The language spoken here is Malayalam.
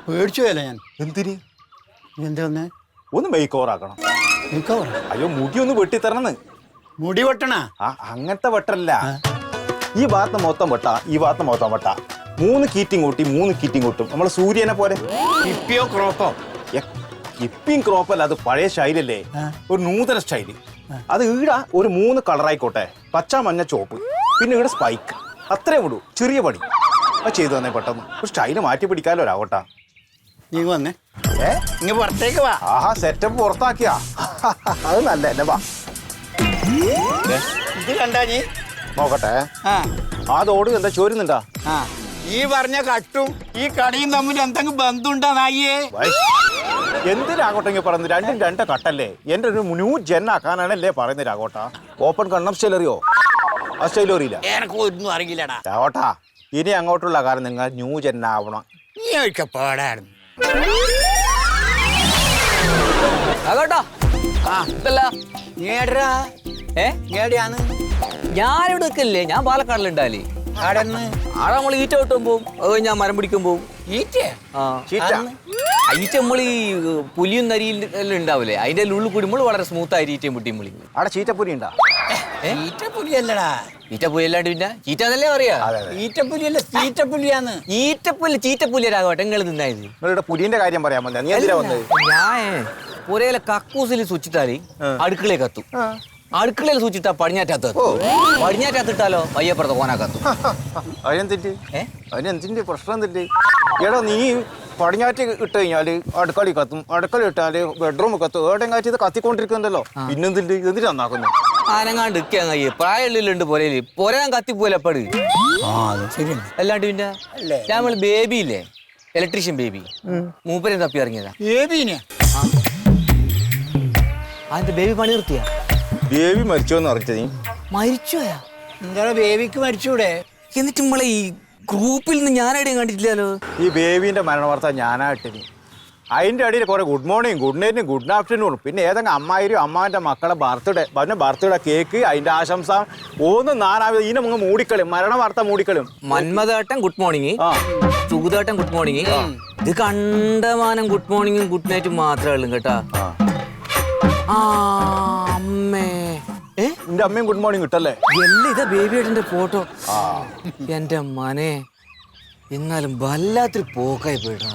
പേടിച്ചു പോയല്ലേ ഞാൻ. എന്തിന്? എന്താ വന്നേ? ഒന്ന് മേക്ക് ഓവർ ആക്കണം. അയ്യോ മുടി ഒന്ന് വെട്ടിത്തരണെന്ന്. മുടി വെട്ടണ? അങ്ങനത്തെ വെട്ടല്ല. ഈ ഭാഗത്ത് മൊത്തം വെട്ട, ഈ ഭാഗത്ത് മൊത്തം വെട്ട. 3 കീറ്റിങ് കൂട്ടി 3 കീറ്റിങ് കൂട്ടും. നമ്മളെ സൂര്യനെ പോലെ. ഇപ്പിയോ ക്രോപ്പോ? ഇപ്പിയും ക്രോപ്പല്ല, അത് പഴയ സ്റ്റൈലല്ലേ, ഒരു നൂതന സ്റ്റൈല്. അത് ഈട ഒരു 3 കളറായിക്കോട്ടെ, പച്ച മഞ്ഞ ചോപ്പ്, പിന്നെ ഇവിടെ സ്പൈക്ക്. അത്രേ ഉള്ളൂ, ചെറിയ പണി. അത് ചെയ്തു തന്നെ പെട്ടെന്ന് ഒരു സ്റ്റൈല് മാറ്റി പിടിക്കാലോ രാവട്ടാ. നീ വന്നേ, ഇങ്ങ പുറത്തേക്ക് വാ. ആഹാ, സെറ്റപ്പ് പുറത്താക്കിയാ, അത് നല്ല അല്ലേ. വാ, ഇത് കണ്ടാ നീ? നോക്കട്ടെ. അതോട് എന്താ ചോരുന്നുണ്ടാ? ഈ പറഞ്ഞ കട്ടും ഈ കടയും തമ്മിൽ എന്തെങ്കിലും ബന്ധമുണ്ടാ നായിയേ? എന്തിനാകോട്ടെ പറയുന്നത്? രണ്ടും 2 കട്ടല്ലേ. എന്റെ ഒരു ന്യൂ ജെൻ ആക്കാനാണല്ലേ പറയുന്നത് രാഘോട്ടാ. ഓപ്പൺ കണ്ണം സ്റ്റൈൽ അറിയോ? ആ സ്റ്റൈൽ അറിയില്ല. എനക്കൊന്നും അറിയില്ലടാ രാഘോട്ടാ. ഇനി അങ്ങോട്ടുള്ള കാര്യം നിങ്ങൾ ന്യൂ ജെൻ ആവണം. നീ ഒഴിക്ക പാടായിരുന്നു. ഞാനിവിടെ നിൽക്കല്ലേ, ഞാൻ പാലക്കാടിലുണ്ടാലേ. ആടെ നമ്മൾ ഈറ്റ വെട്ടും പോവും, അത് ഞാൻ മരം പിടിക്കും പോവും. ഈറ്റ നമ്മൾ ഈ പുലിയും നരിയും എല്ലാം ഉണ്ടാവില്ലേ, അതിന്റെ ഉള്ളിൽ കുടിമ്പോൾ വളരെ സ്മൂത്ത് ആയി ഈറ്റയും മുട്ടിയും വിളി. അവിടെ ചീറ്റപ്പുലി ഉണ്ടാ? ഈറ്റപ്പുലിയല്ലടാ. ഈറ്റപ്പുലി അല്ലാണ്ട് പിന്നെ ചീറ്റാന്നല്ലേ പറയാ? ഈറ്റപ്പുലിയല്ല, ചീറ്റപ്പുലിയാന്ന്. ഈറ്റപ്പുലി ചീറ്റപ്പുലിയരാകട്ടെ. നിങ്ങൾ നിന്നായത് നിങ്ങളുടെ പുലിന്റെ കാര്യം പറയാൻ വന്നേ. നീ എന്തിനാ വന്നത്? ഞാൻ പുരയിലെ കക്കൂസിൽ സൂച്ചിട്ടാല് അടുക്കളയെ കത്തും. അടുക്കളയിൽ സൂച്ചിട്ടാ പടിഞ്ഞാറ്റാത്ത പടിഞ്ഞാറ്റാത്തിട്ടാലോ വയ്യപ്പുറത്ത് കോനാക്കത്തും. അതിനെന്തിന്റെ പ്രശ്നം എന്തിന്റെ? എടോ, നീ പടിഞ്ഞാറ്റ് ഇട്ട് കഴിഞ്ഞാല് അടുക്കള കത്തും, അടുക്കള ഇട്ടാല് ബെഡ്റൂം കത്തും. ഏടെയും കാറ്റ് ഇത് കത്തിക്കൊണ്ടിരിക്കുന്നുണ്ടല്ലോ. പിന്നെന്തിന്റെ എന്തിനാ നന്നാക്കുന്നു? ആനങ്ങാണ്ട് ഇക്കങ്ങയ്യ പ്രായമുള്ളിലുണ്ട് പുരയില്. പുരയാൻ കത്തിപ്പോലെ എപ്പട്. അല്ലാണ്ട് പിന്നെ നമ്മള് ബേബി ഇല്ലേ, ഇലക്ട്രീഷ്യൻ ബേബി, മൂപ്പരെ തപ്പി ഇറങ്ങിയതാ. അതിന്റെ ബേബി പണി നിർത്തിയാ? ബേബി മരിച്ചോന്ന് അറിഞ്ഞ? നീ മരിച്ചോയാ? എന്താ ബേബിക്ക് മരിച്ചൂടെ? എന്നിട്ട് നമ്മളെ ഈ ഗ്രൂപ്പിൽ നിന്ന് ഞാനായിടെയും കണ്ടിട്ടില്ലല്ലോ. ഈ ബേബിന്റെ മരണ വാർത്ത ഞാനായിട്ടിനി. അതിന്റെ അടിയിൽ കുറെ ഗുഡ് മോർണിംഗ്, ഗുഡ് നൈറ്റും, ഗുഡ് ആഫ്റ്റർനൂണും, പിന്നെ ഏതെങ്കിലും അമ്മായിരും അമ്മാവിന്റെ മക്കളെ ബർത്ത്ഡേ, പിന്നെ ബർത്ത്ഡേ കേക്ക്, അതിന്റെ ആശംസ, ഒന്നും നാനാവിധ ഇതിനെ മുങ്ങ് മൂടിക്കളും. മരണ വാർത്ത മൂടിക്കളും. മന്മദേട്ടൻ ഗുഡ് മോർണിംഗ്, സുഗുദേട്ടൻ ഗുഡ് മോർണിംഗ്, ഇത് കണ്ടമാനം ഗുഡ് മോർണിംഗും ഗുഡ് നൈറ്റും മാത്രമേ ഉള്ളൂ കേട്ടാ. അമ്മേ, എന്റെ അമ്മയും ഗുഡ് മോർണിംഗ് കിട്ടല്ലേ? എല്ലാം ഇതാ ബേബിയേട്ടന്റെ ഫോട്ടോ. എന്റെ മനെ, എന്നാലും വല്ലാത്തൊരു പോക്കായി പോയിട്ടാ.